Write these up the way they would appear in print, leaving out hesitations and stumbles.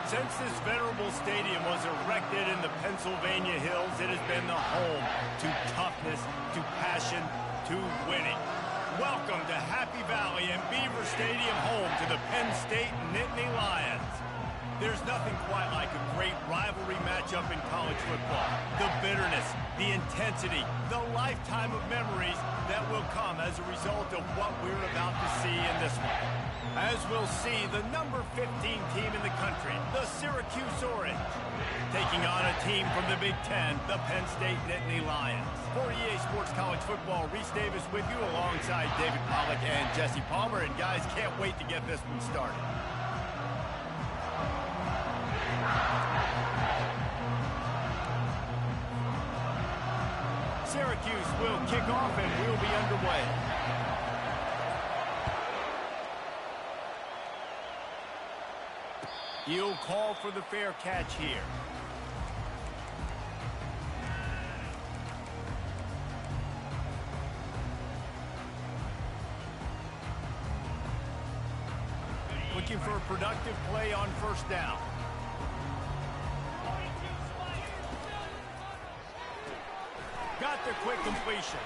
Since this venerable stadium was erected in the Pennsylvania hills, it has been the home to toughness, to passion, to winning. Welcome to Happy Valley and Beaver Stadium, home to the Penn State Nittany Lions. There's nothing quite like a great rivalry matchup in college football. The bitterness, the intensity, the lifetime of memories that will come as a result of what we're about to see in this one. As we'll see, the number 15 team in the country, the Syracuse Orange, taking on a team from the Big Ten, the Penn State Nittany Lions. For EA Sports College Football, Reese Davis with you alongside David Pollack and Jesse Palmer. And guys, can't wait to get this one started. Syracuse will kick off and we'll be underway. He'll call for the fair catch here. Looking for a productive play on first down. Got the quick completion.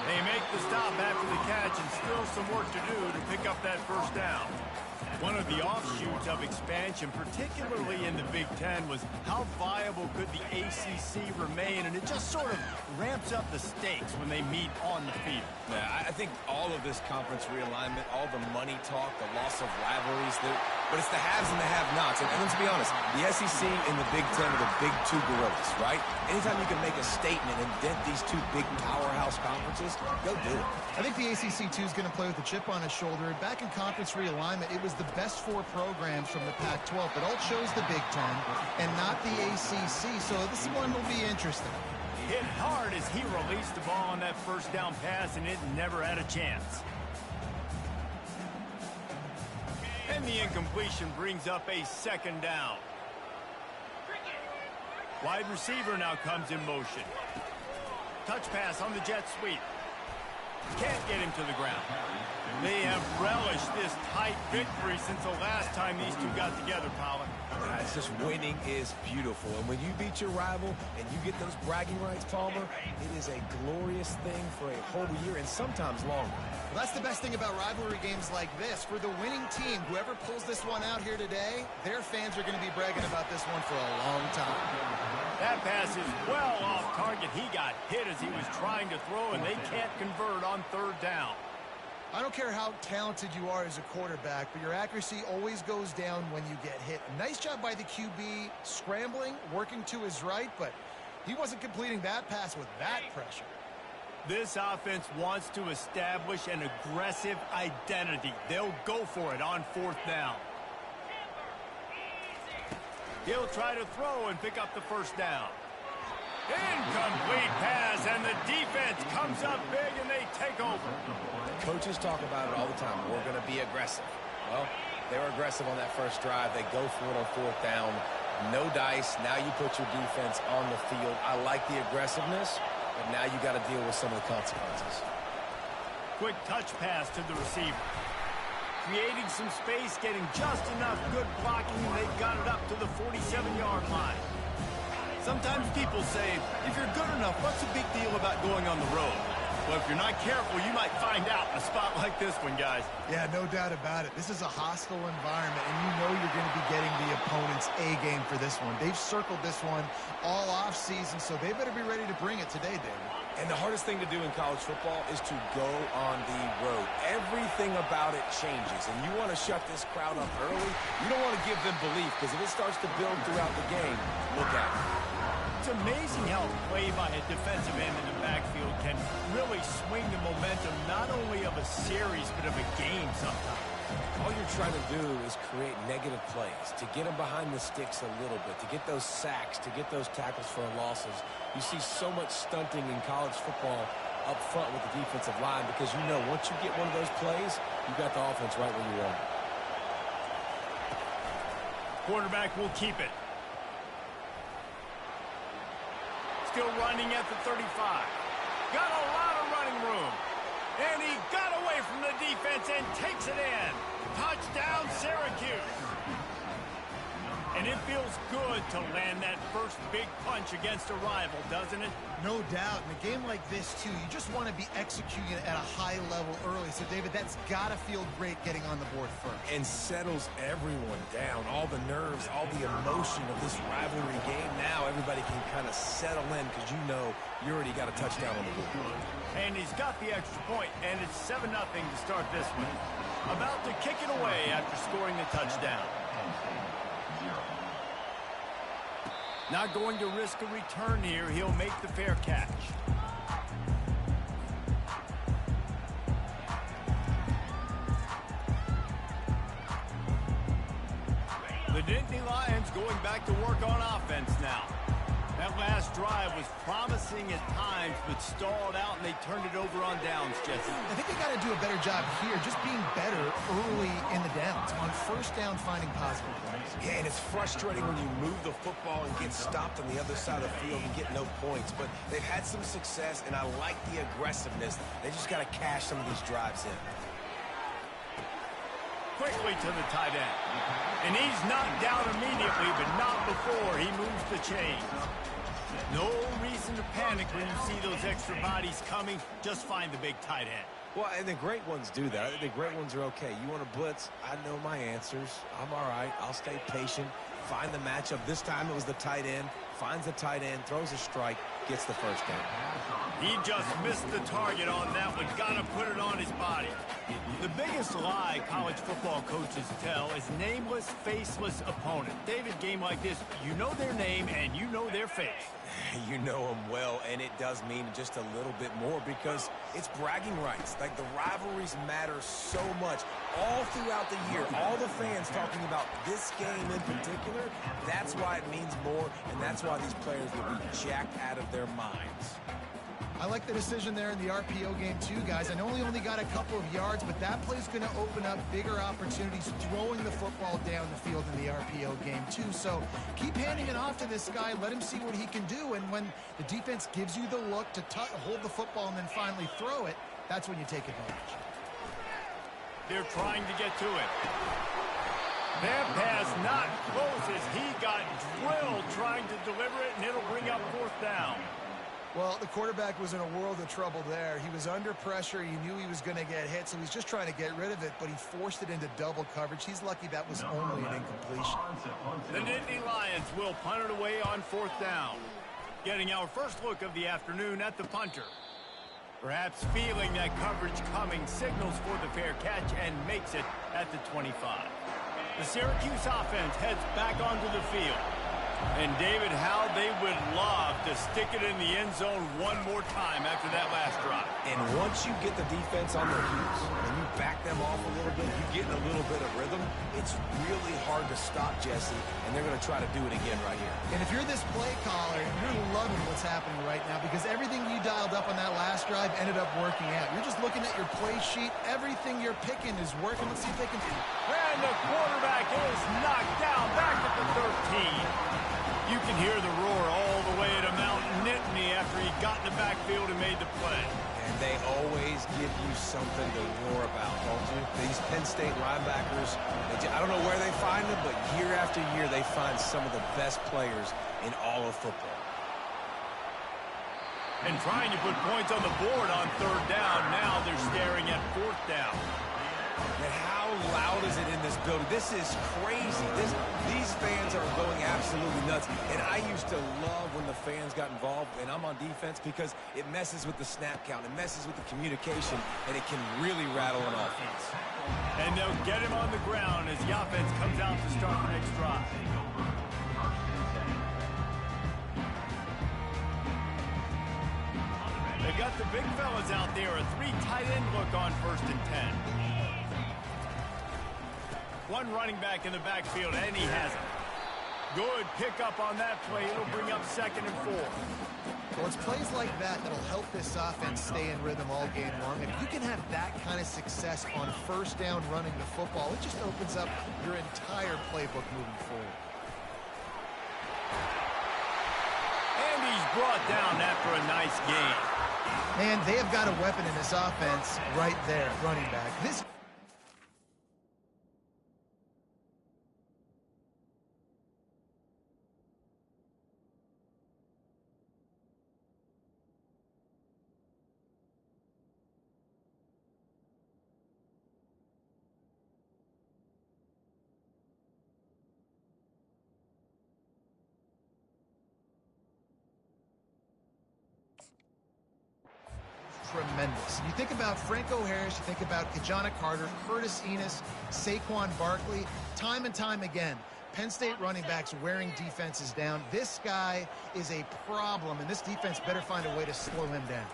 They make the stop after the catch and still some work to do to pick up that first down. One of the offshoots of expansion, particularly in the Big Ten, was how viable could the ACC remain, and it just sort of ramps up the stakes when they meet on the field. Yeah, I think all of this conference realignment, all the money talk, the loss of rivalries, but it's the haves and the have-nots. And let's be honest, the SEC and the Big Ten are the big two gorillas, right? Anytime you can make a statement and dent these two big powerhouse conferences, go do it. I think the ACC, too, is going to play with a chip on his shoulder. Back in conference realignment, it was the best four programs from the Pac-12, but all chose the Big Ten and not the ACC, so this one will be interesting. Hit hard as he released the ball on that first down pass, and it never had a chance. And the incompletion brings up a second down. Wide receiver now comes in motion. Touch pass on the jet sweep. Can't get him to the ground. They have relished this tight victory since the last time these two got together, Pollack. It's just winning is beautiful. And when you beat your rival and you get those bragging rights, Palmer, it is a glorious thing for a whole year and sometimes longer. Well, that's the best thing about rivalry games like this. For the winning team, whoever pulls this one out here today, their fans are going to be bragging about this one for a long time. That pass is well off target. He got hit as he was trying to throw, and they can't convert on third down. I don't care how talented you are as a quarterback, but your accuracy always goes down when you get hit. Nice job by the QB scrambling, working to his right, but he wasn't completing that pass with that pressure. This offense wants to establish an aggressive identity. They'll go for it on fourth down. He'll try to throw and pick up the first down. Incomplete pass, and the defense comes up big, and they take over. Coaches talk about it all the time. We're going to be aggressive. Well, they were aggressive on that first drive. They go for it on fourth down. No dice. Now you put your defense on the field. I like the aggressiveness, but now you got to deal with some of the consequences. Quick touch pass to the receiver. Creating some space, getting just enough good blocking, and they got it up to the 47-yard line. Sometimes people say, if you're good enough, what's the big deal about going on the road? Well, if you're not careful, you might find out in a spot like this one, guys. Yeah, no doubt about it. This is a hostile environment, and you know you're going to be getting the opponent's A-game for this one. They've circled this one all off-season, so they better be ready to bring it today, David. And the hardest thing to do in college football is to go on the road. Everything about it changes, and you want to shut this crowd up early. You don't want to give them belief, because if it starts to build throughout the game, look at it. It's amazing how play by a defensive end in the backfield can really swing the momentum not only of a series, but of a game sometimes. All you're trying to do is create negative plays, to get them behind the sticks a little bit, to get those sacks, to get those tackles for losses. You see so much stunting in college football up front with the defensive line because you know once you get one of those plays, you got the offense right where you want it. Quarterback will keep it. Still running at the 35. Got a lot of running room. And he got away from the defense and takes it in. Touchdown, Syracuse. And it feels good to land that first big punch against a rival, doesn't it? No doubt. In a game like this, too, you just want to be executing it at a high level early. So, David, that's got to feel great getting on the board first. And settles everyone down. All the nerves, all the emotion of this rivalry game. Now everybody can kind of settle in because you know you already got a touchdown on the board. And he's got the extra point, and it's 7-0 to start this one. About to kick it away after scoring the touchdown. Not going to risk a return here. He'll make the fair catch. The Nittany Lions going back to work on offense now. That last drive was promising at times, but stalled out, and they turned it over on downs, Jesse. I think they got to do a better job here, just being better early in the downs. On first down, finding positive plays. Yeah, and it's frustrating when you move the football and get stopped on the other side of the field and get no points. But they've had some success, and I like the aggressiveness. They just got to cash some of these drives in. Quickly to the tight end. And he's knocked down immediately, but not before he moves the chains. No reason to panic when you see those extra bodies coming. Just find the big tight end. Well, and the great ones do that. The great ones are okay. You want to blitz? I know my answers. I'm all right. I'll stay patient. Find the matchup. This time it was the tight end. Finds the tight end, throws a strike, gets the first down. He just missed the target on that one. Got to put it on his body. The biggest lie college football coaches tell is nameless, faceless opponent. David, game like this, you know their name and you know their face. You know them well, and it does mean just a little bit more because it's bragging rights. Like, the rivalries matter so much all throughout the year. All the fans talking about this game in particular, that's why it means more, and that's why these players will be jacked out of their minds. I like the decision there in the RPO game too, guys. I know he only got a couple of yards, but that play's going to open up bigger opportunities throwing the football down the field in the RPO game too. So keep handing it off to this guy. Let him see what he can do. And when the defense gives you the look to hold the football and then finally throw it, that's when you take advantage. They're trying to get to it. That pass not close as he got drilled trying to deliver it, and it'll bring up fourth down. Well, the quarterback was in a world of trouble there. He was under pressure. He knew he was going to get hit, so he's just trying to get rid of it, but he forced it into double coverage. He's lucky that was only an incompletion. The Nittany Lions will punt it away on fourth down. Getting our first look of the afternoon at the punter. Perhaps feeling that coverage coming, signals for the fair catch and makes it at the 25. The Syracuse offense heads back onto the field. And David, how they would love to stick it in the end zone one more time after that last drive. And once you get the defense on their heels and you back them off a little bit, you get in a little bit of rhythm, it's really hard to stop, Jesse, and they're going to try to do it again right here. And if you're this play caller, you're loving what's happening right now because everything you dialed up on that last drive ended up working out. You're just looking at your play sheet. Everything you're picking is working. Let's see if they can... And the quarterback is knocked down back at the 13. You can hear the roar all the way to Mount Nittany after he got in the backfield and made the play. And they always give you something to roar about, don't you? These Penn State linebackers, I don't know where they find them, but year after year they find some of the best players in all of football. And trying to put points on the board on third down. Now they're staring at fourth down. And how loud is it in this building? This is crazy. These fans are going absolutely nuts. And I used to love when the fans got involved, and I'm on defense, because it messes with the snap count. It messes with the communication, and it can really rattle an offense. And they'll get him on the ground as the offense comes out to start the next drive. They got the big fellas out there. A three tight end look on 1st and 10. One running back in the backfield, and he has it. Good pickup on that play. It'll bring up 2nd and 4. Well, it's plays like that that'll help this offense stay in rhythm all game long. If you can have that kind of success on first down running the football, it just opens up your entire playbook moving forward. And he's brought down after a nice game. Man, they have got a weapon in this offense right there, running back. This this. You think about Franco Harris, you think about Kajana Carter, Curtis Enos, Saquon Barkley, time and time again. Penn State running backs wearing defenses down. This guy is a problem, and this defense better find a way to slow him down.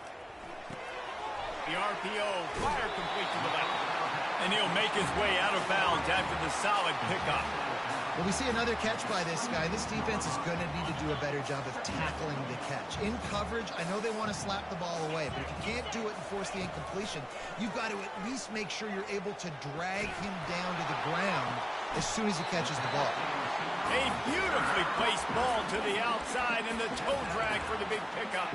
The RPO, fire complete to the left. And he'll make his way out of bounds after the solid pickup. Well, we see another catch by this guy. This defense is going to need to do a better job of tackling the catch. In coverage, I know they want to slap the ball away, but if you can't do it and force the incompletion, you've got to at least make sure you're able to drag him down to the ground as soon as he catches the ball. A beautifully placed ball to the outside and the toe drag for the big pickup.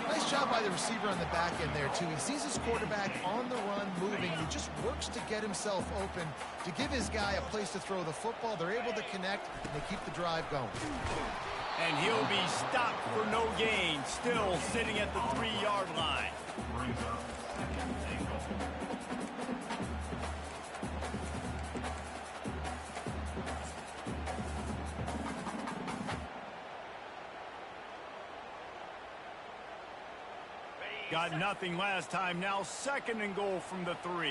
Nice job by the receiver on the back end there, too. He sees his quarterback on the run moving. He just works to get himself open to give his guy a place to throw the football. They're able to connect, and they keep the drive going. And he'll be stopped for no gain, still sitting at the 3-yard line. Got nothing last time. Now 2nd and goal from the 3.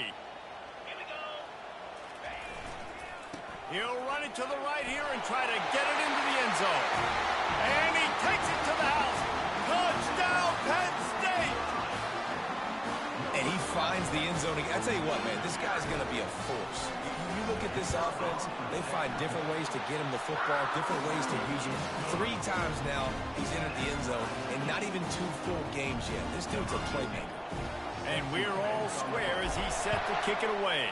He'll run it to the right here and try to get it into the end zone. And he takes it to the house. Touchdown, Penn State! And he finds the end zone. I tell you what, man, this guy's going to be a force. You look at this offense, they find different ways to get him the football, different ways to use him. 3 times now he's entered the end zone, and not even 2 full games yet. This dude's a playmaker. And we're all square as he's set to kick it away.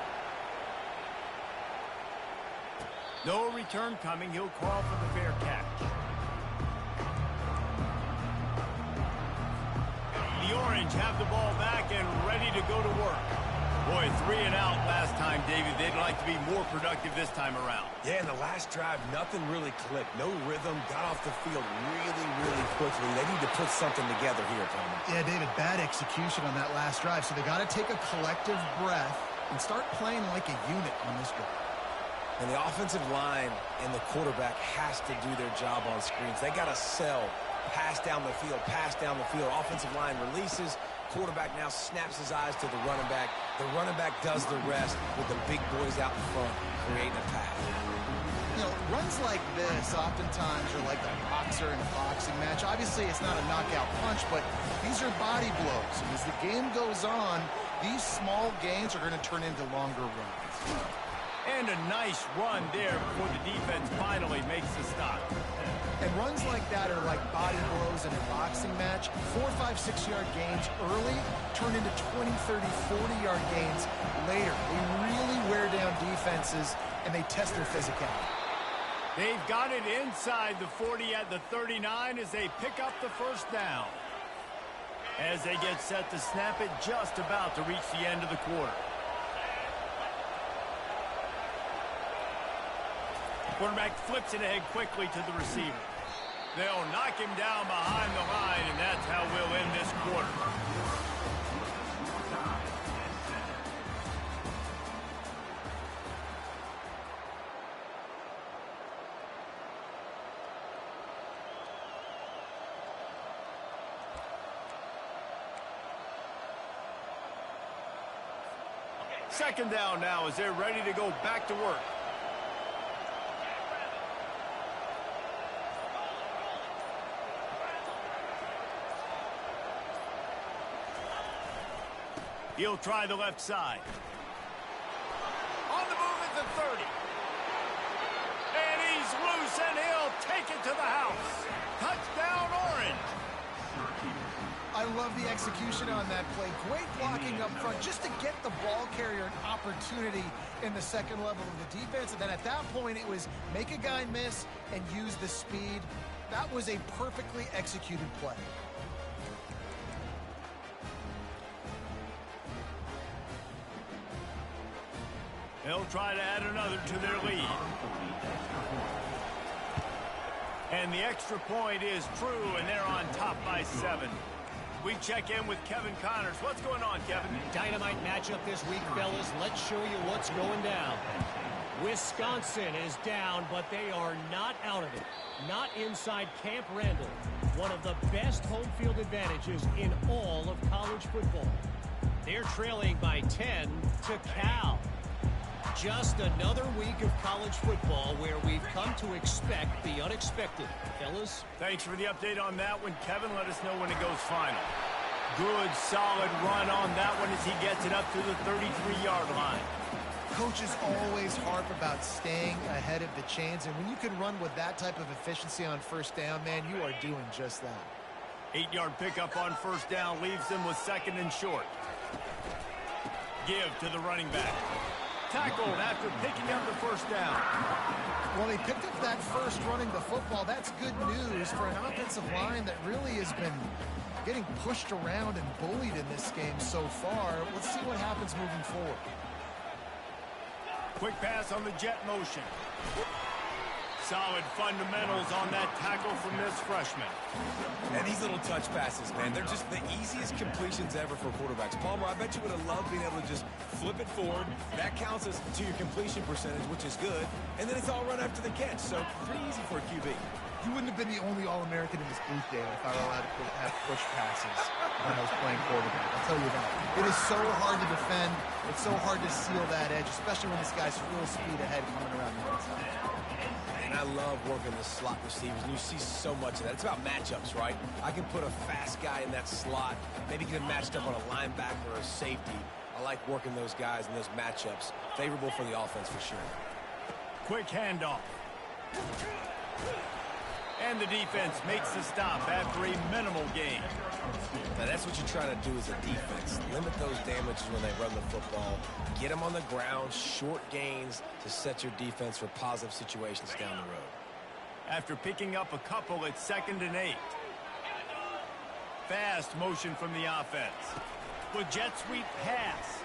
No return coming. He'll call for the fair catch. The Orange have the ball back and ready to go to work. Boy, 3 and out last time, David. They'd like to be more productive this time around. Yeah, in the last drive, nothing really clicked. No rhythm. Got off the field really, really quickly. They need to put something together here, Tony. Yeah, David, bad execution on that last drive. So they got to take a collective breath and start playing like a unit on this drive. And the offensive line and the quarterback has to do their job on screens. They got to sell. Pass down the field, pass down the field. Offensive line releases. Quarterback now snaps his eyes to the running back. The running back does the rest with the big boys out in front, creating a path. You know, runs like this oftentimes are like a boxer in a boxing match. Obviously, it's not a knockout punch, but these are body blows. And as the game goes on, these small gains are going to turn into longer runs. And a nice run there before the defense finally makes the stop. And runs like that are like body blows in a boxing match. 4, 5, 6-yard gains early turn into 20, 30, 40-yard gains later. They really wear down defenses, and they test their physicality. They've got it inside the 40 at the 39 as they pick up the first down. As they get set to snap it, just about to reach the end of the quarter. Quarterback flips it ahead quickly to the receiver. They'll knock him down behind the line, and that's how we'll end this quarter. Second down now as they're ready to go back to work. He'll try the left side. On the move at the 30. And he's loose, and he'll take it to the house. Touchdown, Orange. I love the execution on that play. Great blocking up front just to get the ball carrier an opportunity in the second level of the defense. And then at that point, it was make a guy miss and use the speed. That was a perfectly executed play. They'll try to add another to their lead. And the extra point is true, and they're on top by 7. We check in with Kevin Connors. What's going on, Kevin? Dynamite matchup this week, fellas. Let's show you what's going down. Wisconsin is down, but they are not out of it. Not inside Camp Randall, one of the best home field advantages in all of college football. They're trailing by 10 to Cal. Just another week of college football where we've come to expect the unexpected. Fellas? Thanks for the update on that one, Kevin. Let us know when it goes final. Good, solid run on that one as he gets it up to the 33-yard line. Coaches always harp about staying ahead of the chains, and when you can run with that type of efficiency on first down, man, you are doing just that. 8-yard pickup on first down leaves them with second and short. Give to the running back. Tackled after picking up the first down. Well, they picked up that first running the football. That's good news for an offensive line that really has been getting pushed around and bullied in this game so far. Let's see what happens moving forward. Quick pass on the jet motion. Solid fundamentals on that tackle from this freshman. And these little touch passes, man, they're just the easiest completions ever for quarterbacks. Palmer, I bet you would have loved being able to just flip it forward. That counts as to your completion percentage, which is good. And then it's all run after the catch, so pretty easy for a QB. You wouldn't have been the only All-American in this booth, Dale, if I were allowed to have push passes when I was playing quarterback. I'll tell you that. It is so hard to defend. It's so hard to seal that edge, especially when this guy's full speed ahead coming around the outside. And I love working the slot receivers, and you see so much of that. It's about matchups, right? I can put a fast guy in that slot, maybe get him matched up on a linebacker or a safety. I like working those guys in those matchups. Favorable for the offense for sure. Quick handoff. And the defense makes the stop after a minimal gain. Now, that's what you try to do as a defense. Limit those damages when they run the football. Get them on the ground, short gains to set your defense for positive situations down the road. After picking up a couple, it's 2nd and 8. Fast motion from the offense. With jet sweep pass.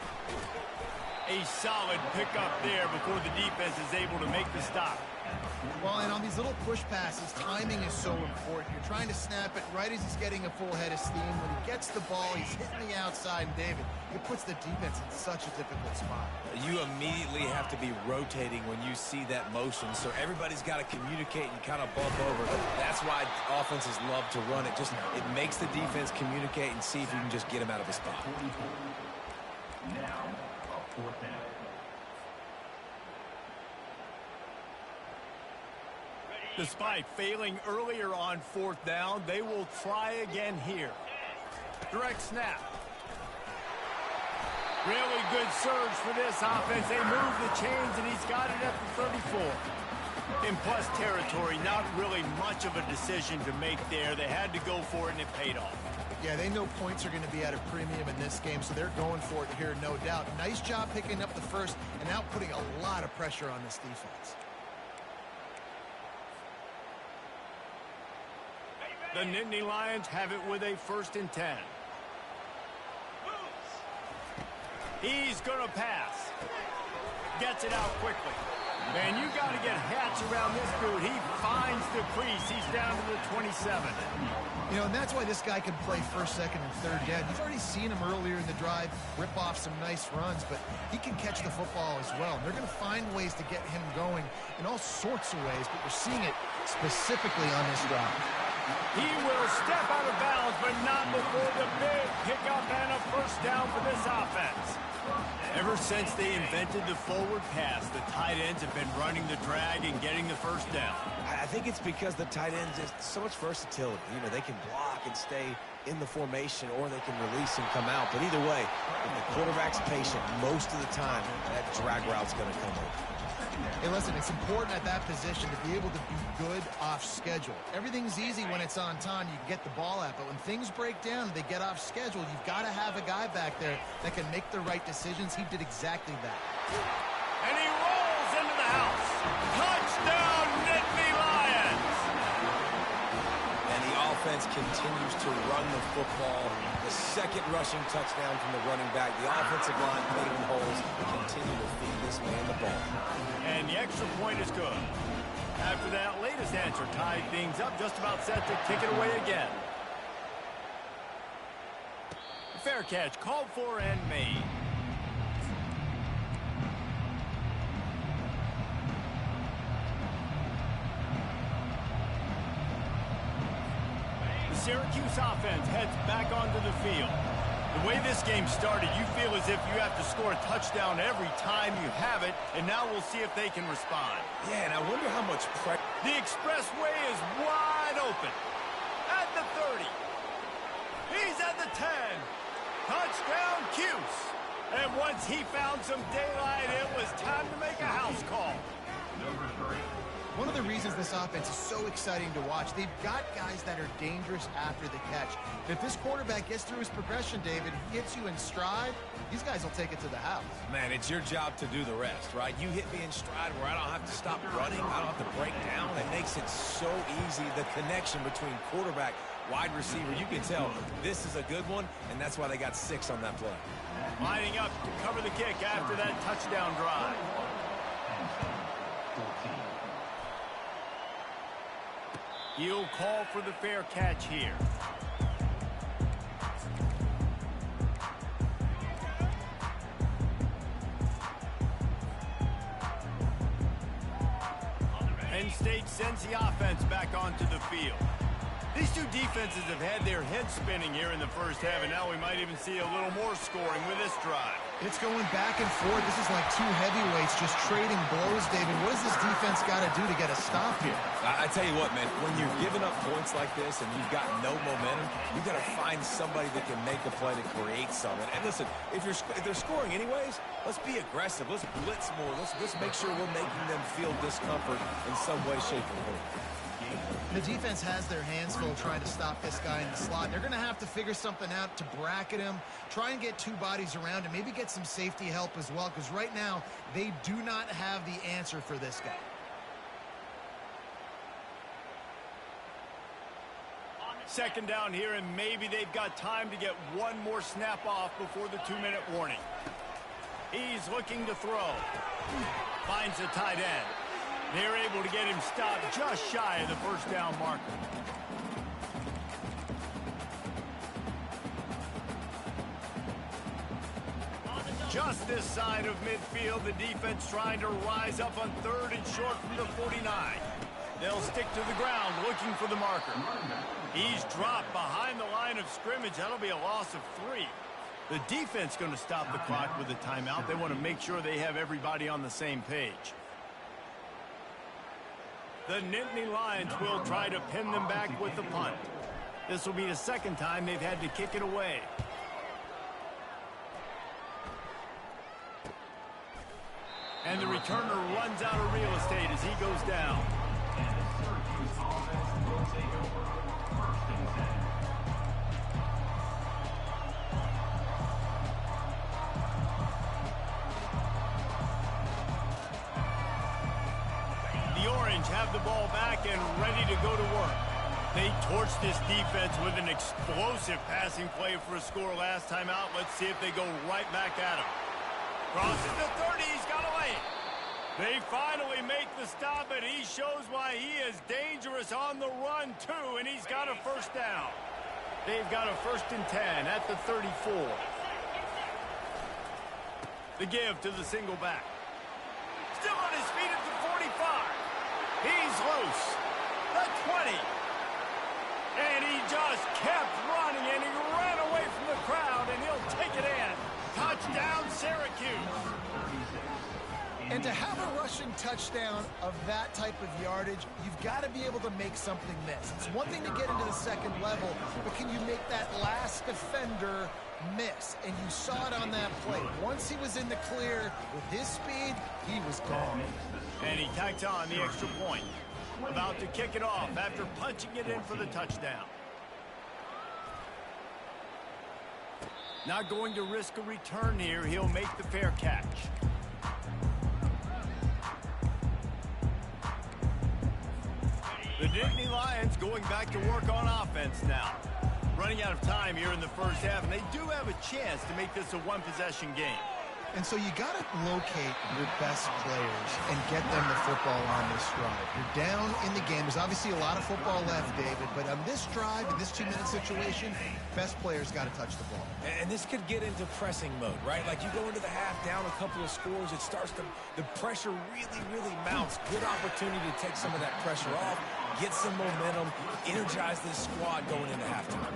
A solid pickup there before the defense is able to make the stop. Well, and on these little push passes, timing is so important. You're trying to snap it right as he's getting a full head of steam. When he gets the ball, he's hitting the outside, and David, it puts the defense in such a difficult spot. You immediately have to be rotating when you see that motion, so everybody's got to communicate and kind of bump over. That's why offenses love to run it. It makes the defense communicate and see if you can just get him out of a spot. Now, a 4th down. Despite failing earlier on 4th down, they will try again here. Direct snap. Really good surge for this offense. They move the chains, and he's got it at the 34. In plus territory, not really much of a decision to make there. They had to go for it, and it paid off. Yeah, they know points are going to be at a premium in this game, so they're going for it here, no doubt. Nice job picking up the first and now putting a lot of pressure on this defense. The Nittany Lions have it with a 1st and 10. He's going to pass. Gets it out quickly. Man, you got to get hats around this dude. He finds the crease. He's down to the 27. You know, and that's why this guy can play 1st, 2nd, and 3rd down. You've already seen him earlier in the drive rip off some nice runs, but he can catch the football as well. And they're going to find ways to get him going in all sorts of ways, but we're seeing it specifically on this drive. He will step out of bounds, but not before the big pickup and a 1st down for this offense. Ever since they invented the forward pass, the tight ends have been running the drag and getting the 1st down. I think it's because the tight ends have so much versatility. You know, they can block and stay in the formation, or they can release and come out. But either way, if the quarterback's patient, most of the time, that drag route's going to come over. Hey, listen, it's important at that position to be able to be good off schedule. Everything's easy when it's on time. You can get the ball out, but when things break down and they get off schedule, you've got to have a guy back there that can make the right decisions. He did exactly that. And he rolls into the house. Touchdown, Nittany Lions! And the offense continues to run the football. The 2nd rushing touchdown from the running back. The offensive line paving holes continue to feed this man the ball. And the extra point is good. After that latest answer tied things up, just about set to kick it away again. Fair catch called for and made. The Syracuse offense heads back onto the field. The way this game started, you feel as if you have to score a touchdown every time you have it, and now we'll see if they can respond. Yeah, and I wonder how much pressure. The expressway is wide open. At the 30. He's at the 10. Touchdown, Cuse. And once he found some daylight, it was time to make a house call. One of the reasons this offense is so exciting to watch, they've got guys that are dangerous after the catch. If this quarterback gets through his progression, David, he hits you in stride, these guys will take it to the house. Man, it's your job to do the rest, right? You hit me in stride where I don't have to stop running. I don't have to break down. It makes it so easy. The connection between quarterback, wide receiver, you can tell this is a good one, and that's why they got 6 on that play. Lining up to cover the kick after that touchdown drive. He'll call for the fair catch here. Penn State sends the offense back onto the field. These two defenses have had their heads spinning here in the first half, and now we might even see a little more scoring with this drive. It's going back and forth. This is like two heavyweights just trading blows, David. What does this defense got to do to get a stop here? I tell you what, man, when you're giving up points like this and you've got no momentum, you got to find somebody that can make a play to create something. And listen, if they're scoring anyways, let's be aggressive. Let's blitz more. Let's make sure we're making them feel discomfort in some way, shape, or form. The defense has their hands full trying to stop this guy in the slot. They're going to have to figure something out to bracket him, try and get 2 bodies around him, maybe get some safety help as well, because right now they do not have the answer for this guy. Second down here, and maybe they've got time to get one more snap off before the 2-minute warning. He's looking to throw. Finds the tight end. They're able to get him stopped just shy of the first down marker. Just this side of midfield, the defense trying to rise up on 3rd and short from the 49. They'll stick to the ground looking for the marker. He's dropped behind the line of scrimmage. That'll be a loss of 3. The defense going to stop the clock with a timeout. They want to make sure they have everybody on the same page. The Nittany Lions will try to pin them back with the punt. This will be the second time they've had to kick it away. And the returner runs out of real estate as he goes down. And the Syracuse offense will take over 1st and 10. The Orange have the ball back and ready to go to work. They torched this defense with an explosive passing play for a score last time out. Let's see if they go right back at him. Crosses the 30, he's got a lane. They finally make the stop, and he shows why he is dangerous on the run, too, and he's got a first down. They've got a 1st and 10 at the 34. The give to the single back. Still on his feet at the 45. He's loose. The 20. And he just kept running, and he ran away from the crowd, and he'll take it in. Touchdown, Syracuse. And to have a rushing touchdown of that type of yardage, you've got to be able to make something miss. It's one thing to get into the second level, but can you make that last defender miss? And you saw it on that play. Once he was in the clear with his speed, he was gone. And he tacked on the extra point. About to kick it off after punching it in for the touchdown. Not going to risk a return here. He'll make the fair catch. The Nittany Lions going back to work on offense now. Running out of time here in the first half, and they do have a chance to make this a one-possession game. And so you got to locate your best players and get them the football on this drive. You're down in the game. There's obviously a lot of football left, David, but on this drive, in this 2-minute situation, best players got to touch the ball. And this could get into pressing mode, right? Like you go into the half down a couple of scores, it starts to, the pressure really mounts. Good opportunity to take some of that pressure off, get some momentum, energize this squad going into halftime.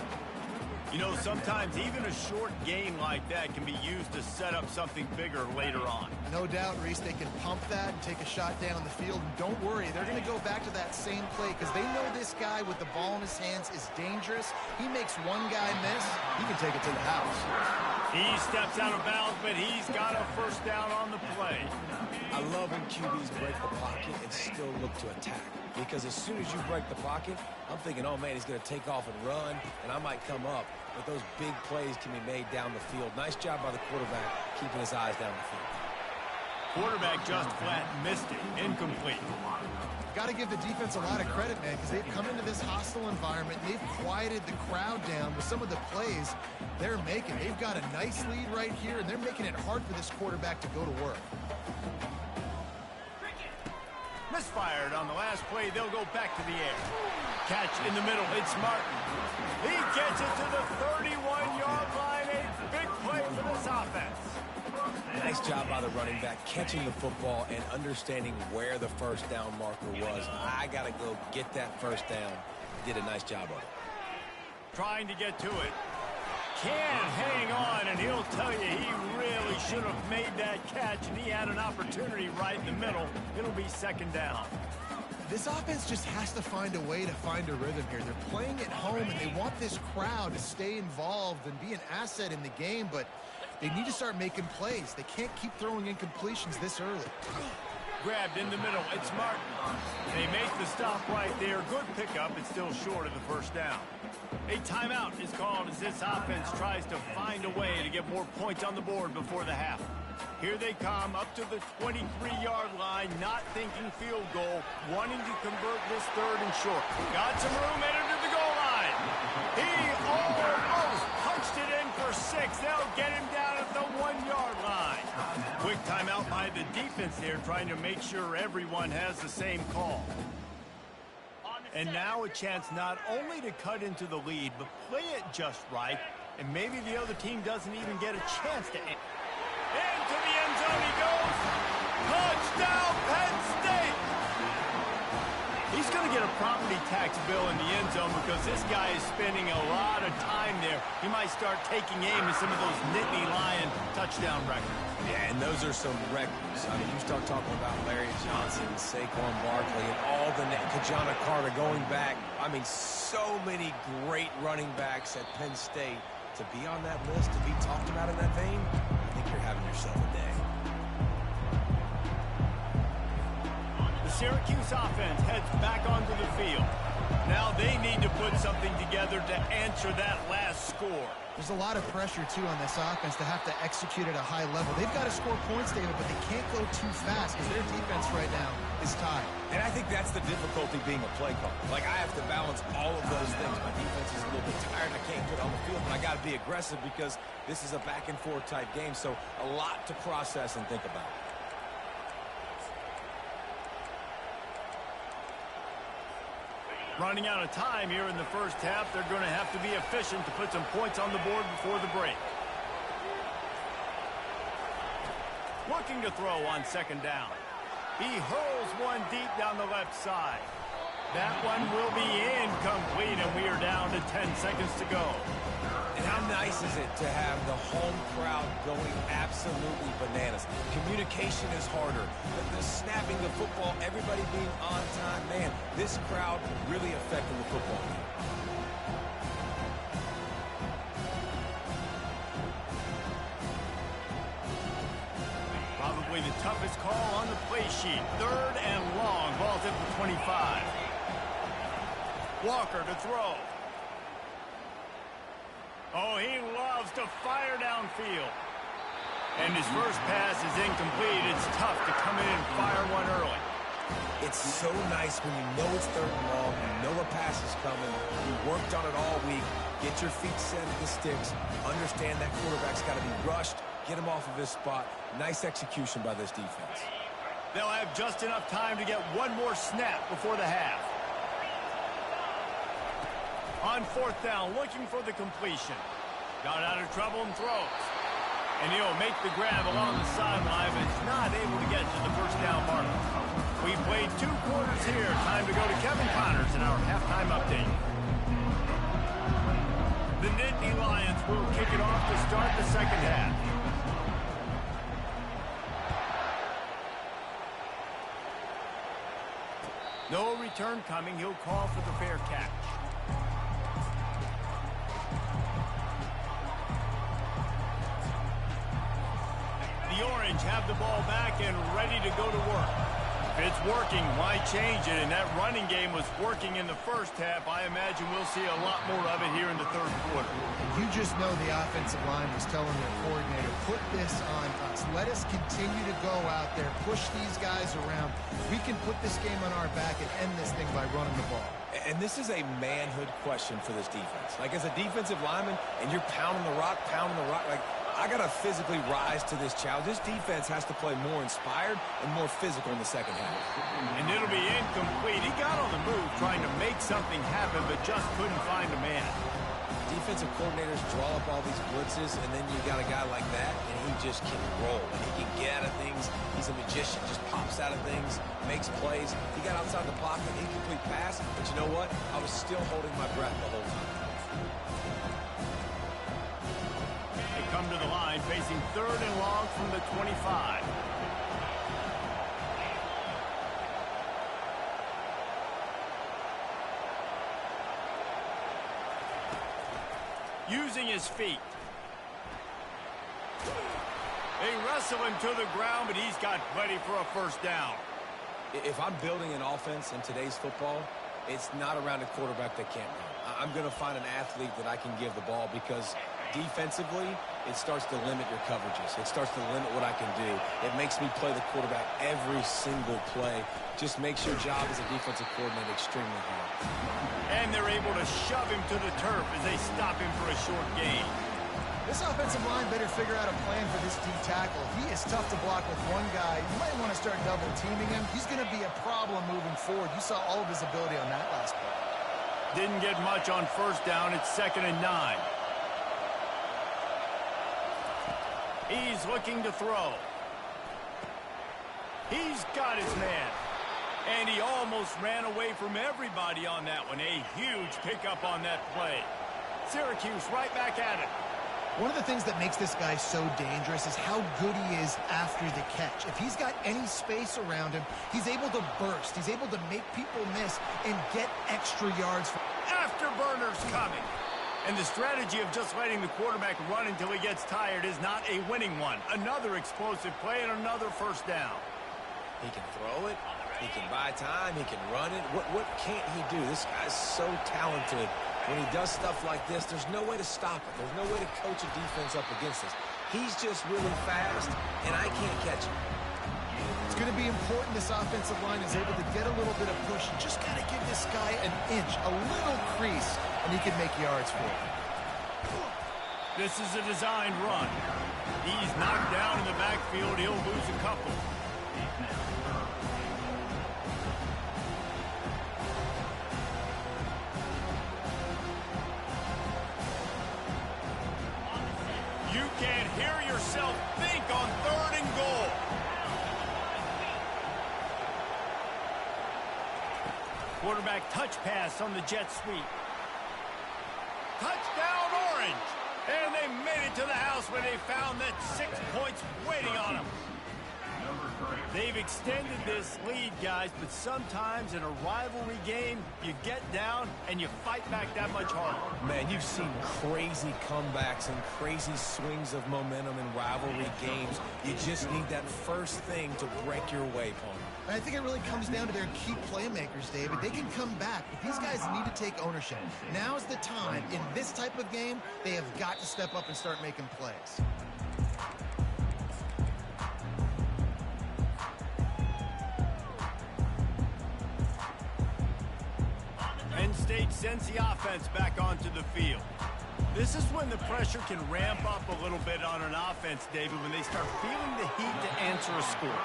You know, sometimes even a short gain like that can be used to set up something bigger later on. No doubt, Reese, they can pump that and take a shot down the field. And don't worry, they're going to go back to that same play because they know this guy with the ball in his hands is dangerous. He makes one guy miss, he can take it to the house. He steps out of bounds, but he's got a first down on the play. I love when QBs break the pocket and still look to attack. Because as soon as you break the pocket, I'm thinking, oh, man, he's going to take off and run, and I might come up. But those big plays can be made down the field. Nice job by the quarterback keeping his eyes down the field. Quarterback just flat missed it. Incomplete. Got to give the defense a lot of credit, man, because they've come into this hostile environment. They've quieted the crowd down with some of the plays they're making. They've got a nice lead right here, and they're making it hard for this quarterback to go to work. Misfired on the last play. They'll go back to the air. Catch in the middle. It's Martin. He gets it to the 31-yard line. A big play for this offense. Nice job by the running back catching the football and understanding where the first down marker was. I got to go get that first down. Did a nice job of it. Trying to get to it. Can't hang on, and he'll tell you he really should have made that catch, and he had an opportunity right in the middle. It'll be second down. This offense just has to find a way to find a rhythm here. They're playing at home, and they want this crowd to stay involved and be an asset in the game, but they need to start making plays. They can't keep throwing incompletions this early. Grabbed in the middle. It's Martin. They make the stop right there. Good pickup. It's still short of the first down. A timeout is called as this offense tries to find a way to get more points on the board before the half. Here they come up to the 23-yard line, not thinking field goal, wanting to convert this third and short. Got some room, headed to the goal line. He almost punched it in for 6. They'll get him down at the 1-yard line. Quick timeout by the defense there, trying to make sure everyone has the same call. And now a chance not only to cut into the lead, but play it just right, and maybe the other team doesn't even get a chance to end. Into the end zone he goes. Touchdown, Penn State! He's going to get a property tax bill in the end zone because this guy is spending a lot of time there. He might start taking aim at some of those Nittany Lion touchdown records. Yeah, and those are some records. I mean, you start talking about Larry Johnson, Saquon Barkley, and all the Kajana Carter going back. I mean, so many great running backs at Penn State. To be on that list, to be talked about in that vein, I think you're having yourself a day. The Syracuse offense heads back onto the field. Now they need to put something together to answer that last score. There's a lot of pressure, too, on this offense to have to execute at a high level. They've got to score points, David, but they can't go too fast because their defense right now is tied. And I think that's the difficulty being a play caller. Like, I have to balance all of those things. My defense is a little bit tired. I can't get on the field, but I got to be aggressive because this is a back-and-forth type game, so a lot to process and think about. Running out of time here in the first half. They're going to have to be efficient to put some points on the board before the break. Looking to throw on second down. He hurls one deep down the left side. That one will be incomplete, and we are down to 10 seconds to go. And how nice is it to have the home crowd going absolutely bananas? Communication is harder. The snapping the football, everybody being on time. Man, this crowd really affecting the football game. Probably the toughest call on the play sheet. Third and long. Ball's at the 25. Walker to throw. Oh, he loves to fire downfield. And his first pass is incomplete. It's tough to come in and fire one early. It's so nice when you know it's third and long, you know a pass is coming, you worked on it all week, get your feet set at the sticks, understand that quarterback's got to be rushed, get him off of his spot. Nice execution by this defense. They'll have just enough time to get one more snap before the half. On fourth down, looking for the completion. Got out of trouble and throws. And he'll make the grab along the sideline, but is not able to get to the first down marker. We played 2 quarters here. Time to go to Kevin Connors in our halftime update. The Nittany Lions kickoff to start the second half. No return coming. He'll call for the fair catch. The Orange have the ball back and ready to go to work. If it's working, why change it? And that running game was working in the first half. I imagine we'll see a lot more of it here in the third quarter. You just know the offensive line was telling their coordinator, put this on us. Let us continue to go out there, push these guys around. We can put this game on our back and end this thing by running the ball. And this is a manhood question for this defense. Like, as a defensive lineman, and you're pounding the rock, like, I got to physically rise to this challenge. This defense has to play more inspired and more physical in the second half. And it'll be incomplete. He got on the move trying to make something happen, but just couldn't find a man. Defensive coordinators draw up all these blitzes, and then you got a guy like that, and he just can roll. And he can get out of things. He's a magician, just pops out of things, makes plays. He got outside the pocket, incomplete pass, but you know what? I was still holding my breath the whole time. They come to the line facing 3rd and long from the 25. Using his feet. They wrestle him to the ground, but he's got plenty for a first down. If I'm building an offense in today's football, it's not around a quarterback that can't run. I'm going to find an athlete that I can give the ball, because defensively, it starts to limit your coverages. It starts to limit what I can do. It makes me play the quarterback every single play. Just makes your job as a defensive coordinator extremely hard. And they're able to shove him to the turf as they stop him for a short gain. This offensive line better figure out a plan for this D tackle. He is tough to block with one guy. You might want to start double teaming him. He's going to be a problem moving forward. You saw all of his ability on that last play. Didn't get much on first down. It's 2nd and 9. He's looking to throw. He's got his man. And he almost ran away from everybody on that one. A huge pickup on that play. Syracuse right back at it. One of the things that makes this guy so dangerous is how good he is after the catch. If he's got any space around him, he's able to burst. He's able to make people miss and get extra yards. Afterburners coming. And the strategy of just letting the quarterback run until he gets tired is not a winning one. Another explosive play and another first down. He can throw it. He can buy time. He can run it. What can't he do? This guy's so talented. When he does stuff like this, there's no way to stop it. There's no way to coach a defense up against this. He's just really fast, and I can't catch him. It's going to be important this offensive line is able to get a little bit of push. You just got to give this guy an inch, a little crease, and he can make yards for it. This is a designed run. He's knocked down in the backfield. He'll lose a couple. You can't hear yourself think on 3rd and goal. Quarterback touch pass on the jet sweep. Touchdown Orange! And they made it to the house where they found that 6 points waiting on them. They've extended this lead, guys, but sometimes in a rivalry game, you get down and you fight back that much harder. Man, you've seen crazy comebacks and crazy swings of momentum in rivalry games. You just need that first thing to break your way, Palmer. I think it really comes down to their key playmakers, David. They can come back, but these guys need to take ownership. Now's the time. In this type of game, they have got to step up and start making plays. Penn State sends the offense back onto the field. This is when the pressure can ramp up a little bit on an offense, David, when they start feeling the heat to answer a score.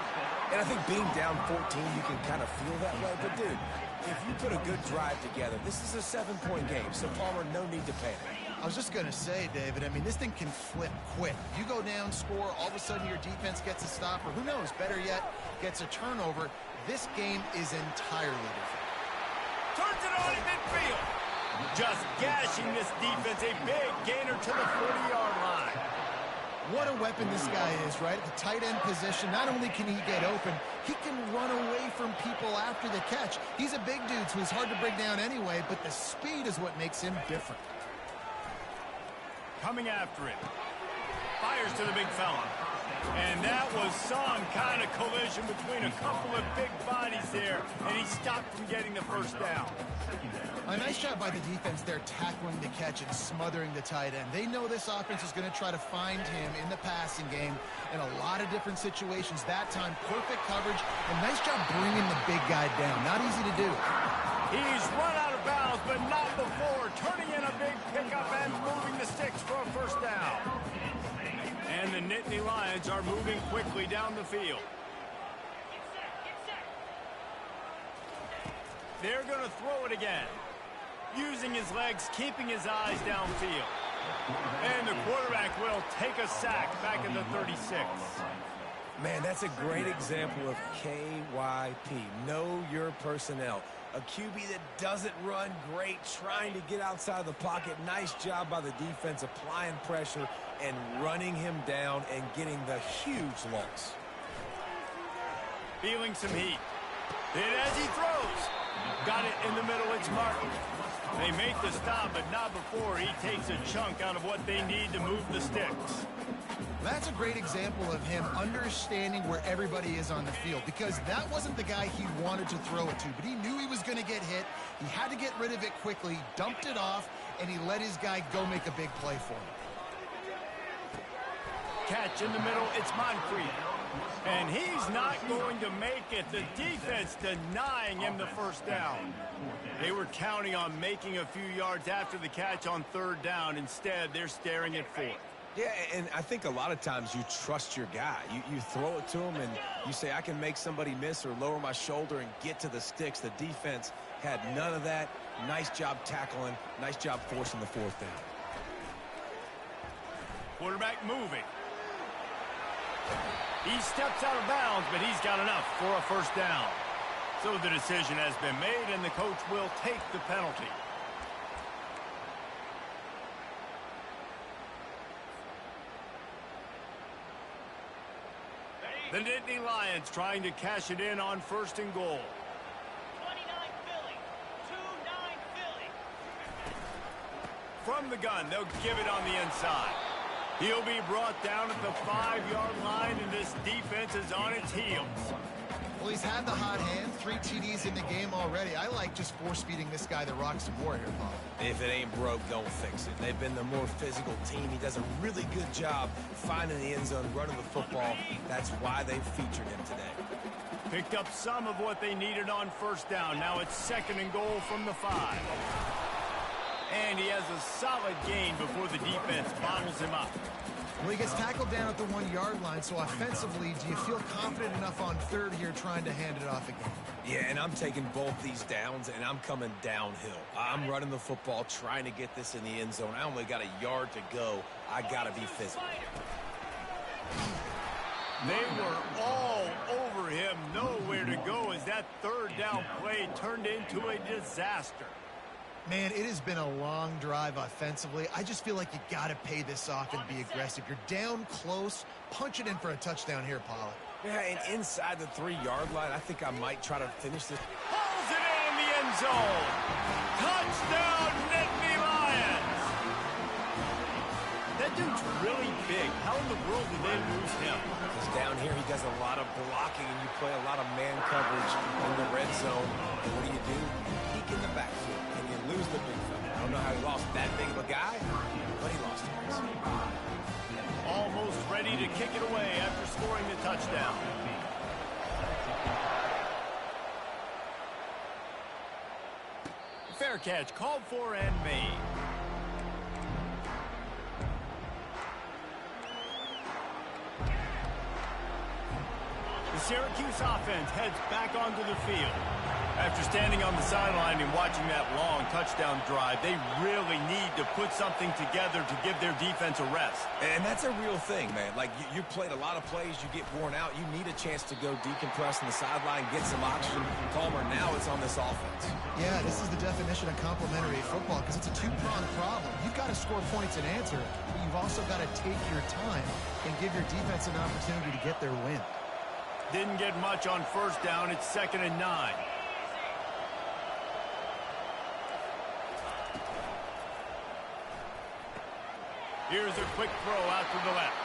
And I think being down 14, you can kind of feel that way. But, dude, if you put a good drive together, this is a 7-point game. So, Palmer, no need to panic. I was just going to say, David, I mean, this thing can flip quick. You go down, score, all of a sudden your defense gets a stop, or who knows, better yet, gets a turnover. This game is entirely different. Turns it on in midfield. just gashing this defense. A big gainer to the 40-yard line. What a weapon this guy is, right? At the tight end position, not only can he get open, he can run away from people after the catch. He's a big dude, so he's hard to bring down anyway, but the speed is what makes him different. Coming after it. Fires to the big fella. And that was some kind of collision between a couple of big bodies there, and he stopped from getting the first down. A nice job by the defense there tackling the catch and smothering the tight end. They know this offense is going to try to find him in the passing game in a lot of different situations. That time, perfect coverage, and nice job bringing the big guy down. Not easy to do. He's run out of bounds, but not before. Turning in a big pickup and moving the sticks for a first down. And the Nittany Lions are moving quickly down the field. They're going to throw it again. Using his legs, keeping his eyes downfield. And the quarterback will take a sack back at the 36. Man, that's a great example of KYP. Know your personnel. A QB that doesn't run great, trying to get outside the pocket. Nice job by the defense applying pressure and running him down and getting the huge loss. Feeling some heat. And as he throws, got it in the middle, it's Martin. They make the stop, but not before he takes a chunk out of what they need to move the sticks. That's a great example of him understanding where everybody is on the field, because that wasn't the guy he wanted to throw it to, but he knew he was going to get hit. He had to get rid of it quickly, dumped it off, and he let his guy go make a big play for him. Catch in the middle, it's Moncrief. And he's not going to make it. The defense denying him the first down. They were counting on making a few yards after the catch on third down. Instead, they're staring at fourth. Yeah, and I think a lot of times you trust your guy. You throw it to him and you say, I can make somebody miss or lower my shoulder and get to the sticks. The defense had none of that. Nice job tackling. Nice job forcing the fourth down. Quarterback moving. He steps out of bounds, but he's got enough for a first down. So the decision has been made, and the coach will take the penalty. The Nittany Lions trying to cash it in on first and goal. 29 Philly. 2-9 Philly. From the gun, they'll give it on the inside. He'll be brought down at the 5-yard line, and this defense is on its heels. Well, he's had the hot hand, 3 TDs in the game already. I like just force-feeding this guy the rock some more here, Paul. If it ain't broke, don't fix it. They've been the more physical team. He does a really good job finding the end zone, running the football. That's why they featured him today. Picked up some of what they needed on first down. Now it's second and goal from the 5. And he has a solid gain before the defense bottles him up. Well, he gets tackled down at the 1-yard line, so offensively, do you feel confident enough on third here trying to hand it off again? Yeah, and I'm taking both these downs, and I'm coming downhill. I'm running the football, trying to get this in the end zone. I only got a yard to go. I got to be physical. They were all over him, nowhere to go as that third down play turned into a disaster. Man, it has been a long drive offensively. I just feel like you got to pay this off and be aggressive. You're down close. Punch it in for a touchdown here, Pollard. Yeah, and inside the 3-yard line, I think I might try to finish this. Pulls it in the end zone. Touchdown, Nittany Lions. That dude's really big. How in the world did they lose him? Because down here, he does a lot of blocking, and you play a lot of man coverage in the red zone. And what do? You peek in the backfield. Lose the big fella. I don't know how he lost that big of a guy, but he lost him. Almost ready to kick it away after scoring the touchdown. Fair catch called for and made. The Syracuse offense heads back onto the field. After standing on the sideline and watching that long touchdown drive, they really need to put something together to give their defense a rest. And that's a real thing, man. Like, you played a lot of plays, you get worn out, you need a chance to go decompress on the sideline, get some oxygen. Calmer, now it's on this offense. Yeah, this is the definition of complementary football because it's a two-pronged problem. You've got to score points and answer, but you've also got to take your time and give your defense an opportunity to get their win. Didn't get much on first down. It's 2nd and 9. Here's a quick throw out to the left.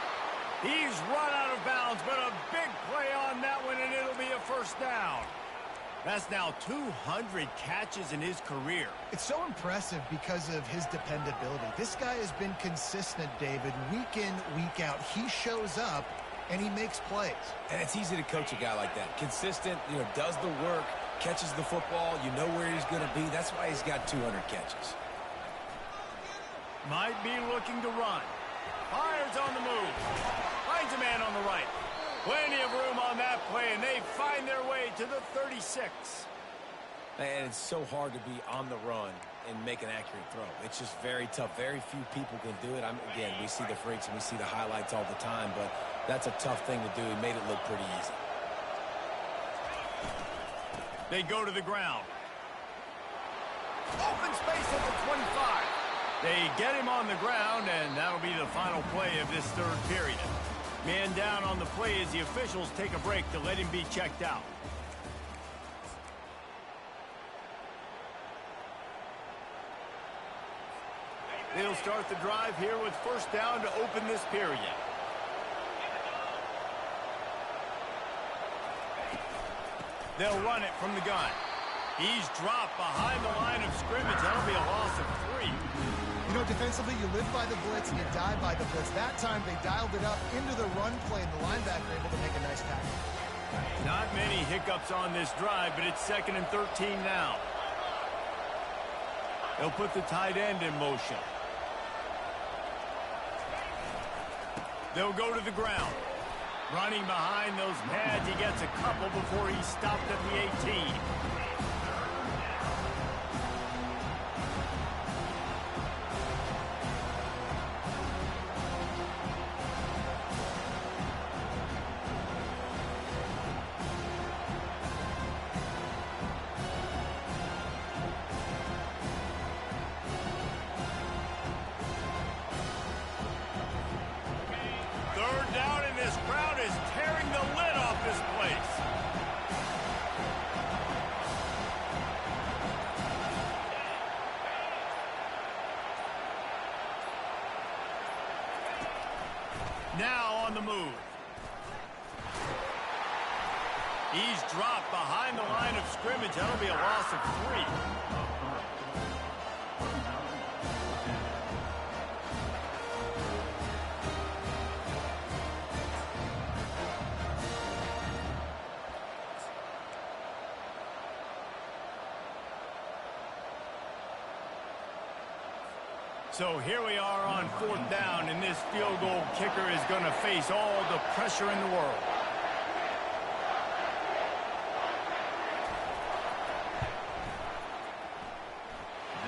He's run out of bounds, but a big play on that one, and it'll be a first down. That's now 200 catches in his career. It's so impressive because of his dependability. This guy has been consistent, David, week in, week out. He shows up, and he makes plays. And it's easy to coach a guy like that. Consistent, does the work, catches the football, you know where he's going to be. That's why he's got 200 catches. Might be looking to run. Fires on the move. Finds a man on the right. Plenty of room on that play, and they find their way to the 36. And it's so hard to be on the run and make an accurate throw. It's just very tough. Very few people can do it. Again, we see the freaks and we see the highlights all the time, but that's a tough thing to do. He made it look pretty easy. They go to the ground. Open space at the 25. They get him on the ground, and that'll be the final play of this third period. Man down on the play as the officials take a break to let him be checked out. They'll start the drive here with first down to open this period. They'll run it from the gun. He's dropped behind the line of scrimmage. That'll be a loss of 3. Defensively, you live by the blitz and you die by the blitz. That time, they dialed it up into the run play, and the linebacker able to make a nice tackle. Not many hiccups on this drive, but it's 2nd and 13 now. They'll put the tight end in motion. They'll go to the ground. Running behind those pads, he gets a couple before he's stopped at the 18. Now on the move. He's dropped behind the line of scrimmage. That'll be a loss of 3. So here we are on 4th down, and this field goal kicker is going to face all the pressure in the world.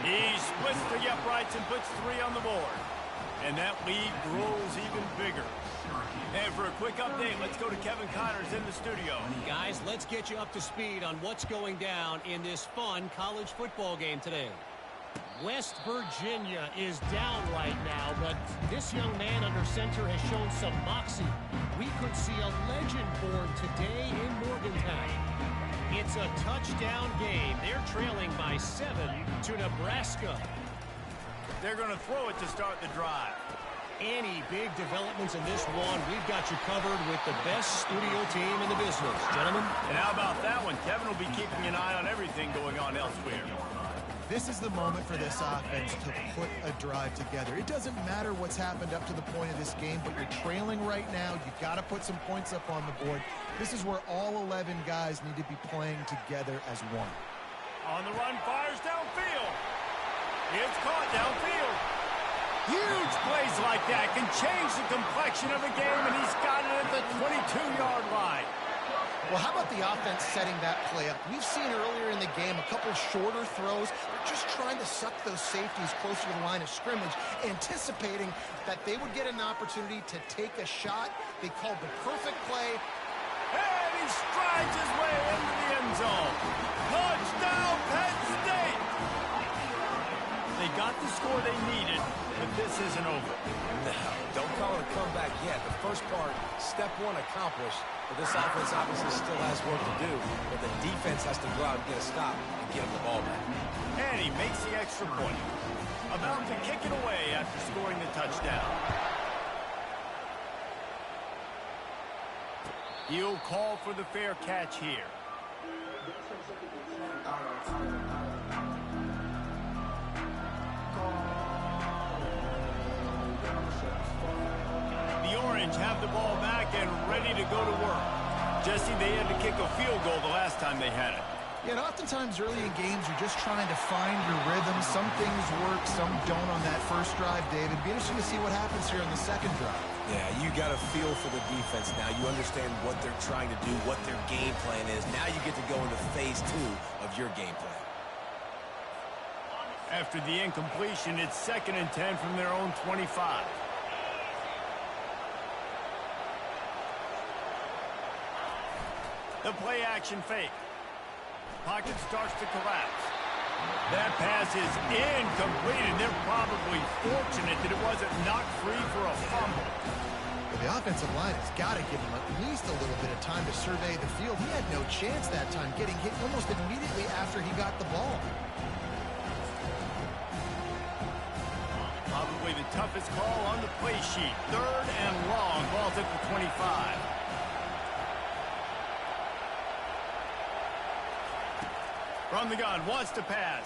He splits the uprights and puts 3 on the board. And that lead grows even bigger. And for a quick update, let's go to Kevin Connors in the studio. Guys, let's get you up to speed on what's going down in this fun college football game today. West Virginia is down right now, but this young man under center has shown some moxie. We could see a legend born today in Morgantown. It's a touchdown game. They're trailing by 7 to Nebraska. They're going to throw it to start the drive. Any big developments in this one, we've got you covered with the best studio team in the business. Gentlemen. And how about that one? Kevin will be keeping an eye on everything going on elsewhere. This is the moment for this offense to put a drive together. It doesn't matter what's happened up to the point of this game, but you're trailing right now. You've got to put some points up on the board. This is where all 11 guys need to be playing together as one. On the run, fires downfield. It's caught downfield. Huge plays like that can change the complexion of a game, and he's got it at the 22-yard line. Well, how about the offense setting that play up? We've seen earlier in the game a couple shorter throws. They're just trying to suck those safeties closer to the line of scrimmage, anticipating that they would get an opportunity to take a shot. They called the perfect play. And he strides his way into the end zone. Touchdown, Penn State! They got the score they needed, but this isn't over. No, don't call it a comeback yet. The first part, step one accomplished, but this offense obviously still has work to do. But the defense has to go out and get a stop and get him the ball back. And he makes the extra point. About to kick it away after scoring the touchdown. He'll call for the fair catch here. The Orange have the ball back and ready to go to work. Jesse, they had to kick a field goal the last time they had it. Yeah, and oftentimes early in games, you're just trying to find your rhythm. Some things work, some don't on that first drive, David. Be interesting to see what happens here in the second drive. Yeah, you got a feel for the defense now. You understand what they're trying to do, what their game plan is. Now you get to go into phase 2 of your game plan. After the incompletion, it's 2nd and 10 from their own 25. The play action fake. Pocket starts to collapse. That pass is incomplete, and they're probably fortunate that it wasn't knocked free for a fumble. Well, the offensive line has got to give him at least a little bit of time to survey the field. He had no chance that time, getting hit almost immediately after he got the ball. Probably the toughest call on the play sheet. 3rd and long. Ball's at the 25. From the gun, wants to pass.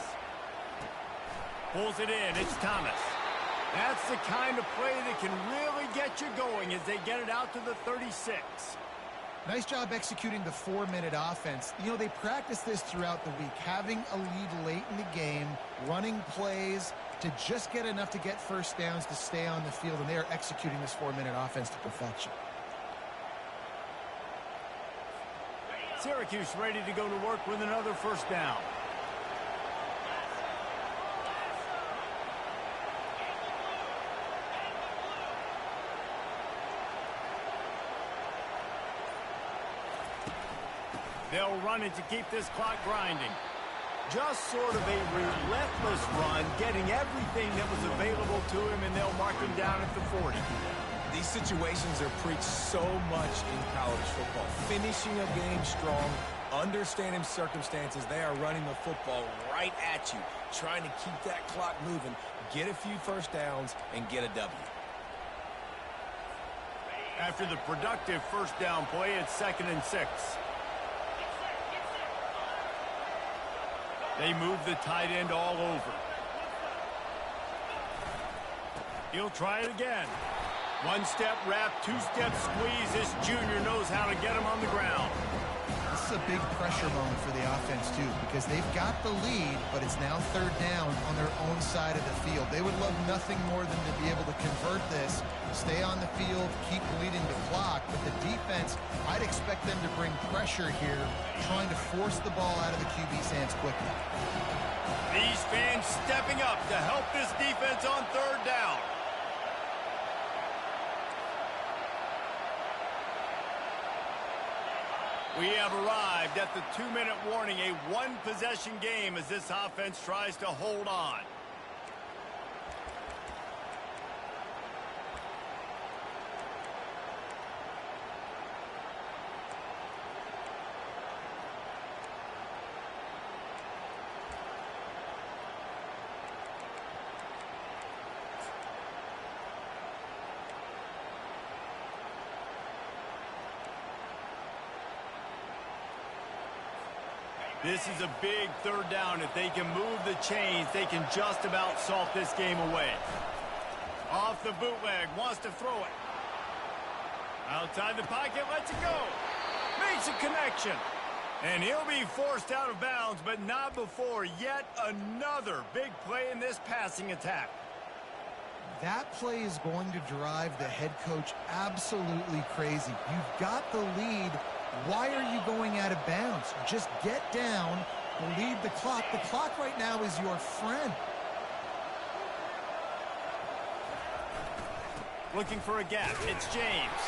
Pulls it in, it's Thomas. That's the kind of play that can really get you going as they get it out to the 36. Nice job executing the 4-minute offense. You know, they practice this throughout the week, having a lead late in the game, running plays to just get enough to get first downs to stay on the field, and they are executing this 4-minute offense to perfection. Syracuse ready to go to work with another first down. They'll run it to keep this clock grinding. Just sort of a relentless run, getting everything that was available to him, and they'll mark him down at the 40. These situations are preached so much in college football. Finishing a game strong, understanding circumstances. They are running the football right at you, trying to keep that clock moving, get a few first downs, and get a W. After the productive first down play, it's 2nd and 6. They move the tight end all over. He'll try it again. 1-step wrap, 2-step squeeze. This junior knows how to get him on the ground. This is a big pressure moment for the offense, too, because they've got the lead, but it's now 3rd down on their own side of the field. They would love nothing more than to be able to convert this, stay on the field, keep bleeding the clock. But the defense, I'd expect them to bring pressure here, trying to force the ball out of the QB's hands quickly. These fans stepping up to help this defense on 3rd down. We have arrived at the 2-minute warning, a one-possession game as this offense tries to hold on. This is a big 3rd down. If they can move the chains, they can just about salt this game away. Off the bootleg, wants to throw it. Outside the pocket, lets it go. Makes a connection. And he'll be forced out of bounds, but not before yet another big play in this passing attack. That play is going to drive the head coach absolutely crazy. You've got the lead, Why are you going out of bounds? Just get down, lead the clock. The clock right now is your friend. Looking for a gap. It's James.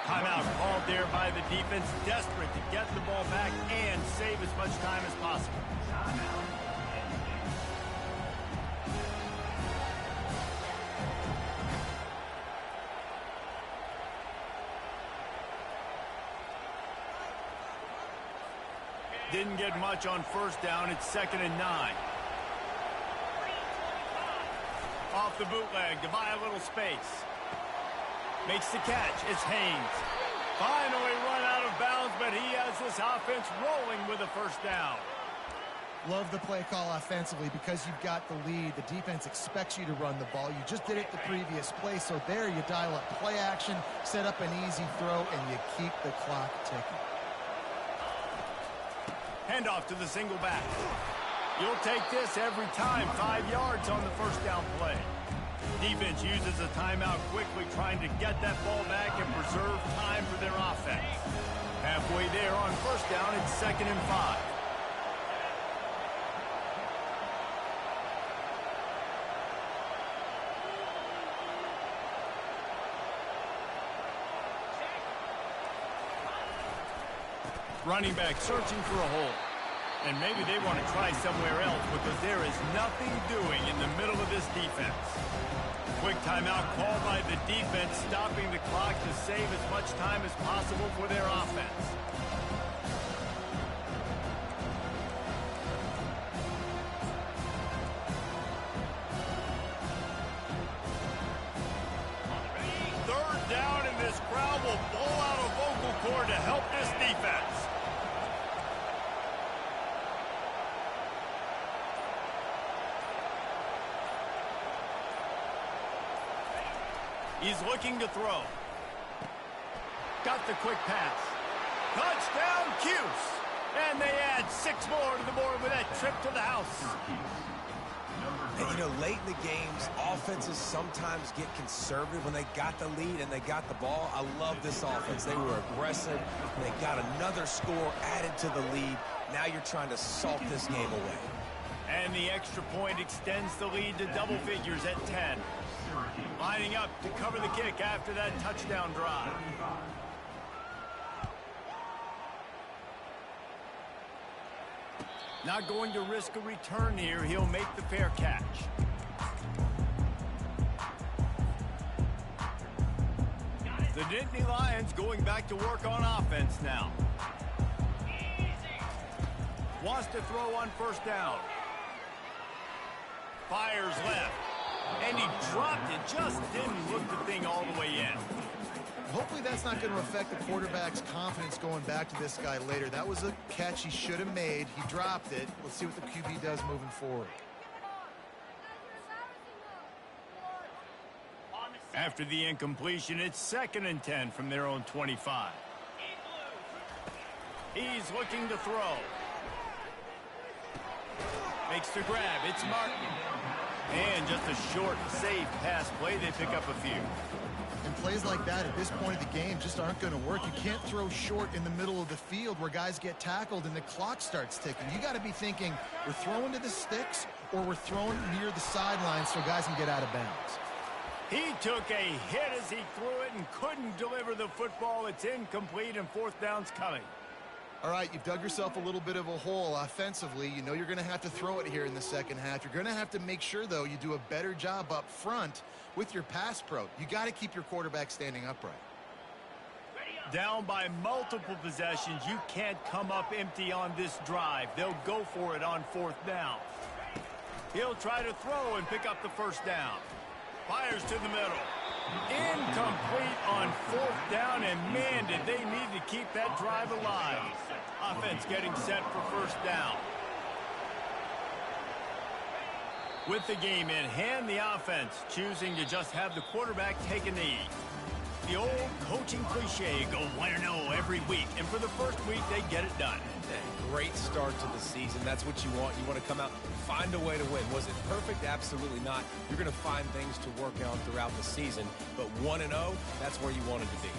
Timeout called there by the defense, desperate to get the ball back and save as much time as possible. Didn't get much on first down. It's 2nd and 9. Off the bootleg to buy a little space. Makes the catch. It's Haynes. Finally run out of bounds, but he has this offense rolling with a first down. Love the play call offensively because you've got the lead. The defense expects you to run the ball. You just did it the previous play, so there you dial up play action, set up an easy throw, and you keep the clock ticking. Handoff to the single back. You'll take this every time. 5 yards on the first down play. Defense uses a timeout quickly, trying to get that ball back and preserve time for their offense. Halfway there on first down, it's 2nd and 5. Running back searching for a hole. And maybe they want to try somewhere else because there is nothing doing in the middle of this defense. Quick timeout called by the defense, stopping the clock to save as much time as possible for their offense. Third down, and this crowd will blow out a vocal cord to help this defense. He's looking to throw. Got the quick pass. Touchdown, Cuse. And they add 6 more to the board with that trip to the house. And, you know, late in the games, offenses sometimes get conservative when they got the lead and they got the ball. I love this offense. They were aggressive. They got another score added to the lead. Now you're trying to salt this game away. And the extra point extends the lead to double figures at 10. Lining up to cover the kick after that touchdown drive. Not going to risk a return here. He'll make the fair catch. The Nittany Lions going back to work on offense now. Wants to throw on first down. Fires left. And he dropped it. Just didn't look the thing all the way in. Hopefully that's not going to affect the quarterback's confidence going back to this guy later. That was a catch he should have made. He dropped it. Let's see what the QB does moving forward. After the incompletion, it's 2nd and 10 from their own 25. He's looking to throw. Makes the grab. It's Martin. And just a short, safe pass play. They pick up a few. And plays like that at this point of the game just aren't going to work. You can't throw short in the middle of the field where guys get tackled and the clock starts ticking. You got to be thinking we're throwing to the sticks or we're throwing near the sidelines so guys can get out of bounds. He took a hit as he threw it and couldn't deliver the football. It's incomplete and 4th down's coming. All right, you've dug yourself a little bit of a hole offensively. You know you're going to have to throw it here in the second half. You're going to have to make sure, though, you do a better job up front with your pass pro. You got to keep your quarterback standing upright. Down by multiple possessions. You can't come up empty on this drive. They'll go for it on 4th down. He'll try to throw and pick up the first down. Fires to the middle. Incomplete on 4th down, and man, did they need to keep that drive alive. Offense getting set for first down. With the game in hand, the offense choosing to just have the quarterback take a knee. The old coaching cliche, go 1-0 every week, and for the first week, they get it done. Great start to the season. That's what you want. You want to come out, find a way to win. Was it perfect? Absolutely not. You're going to find things to work on throughout the season, but 1-0, that's where you wanted to be.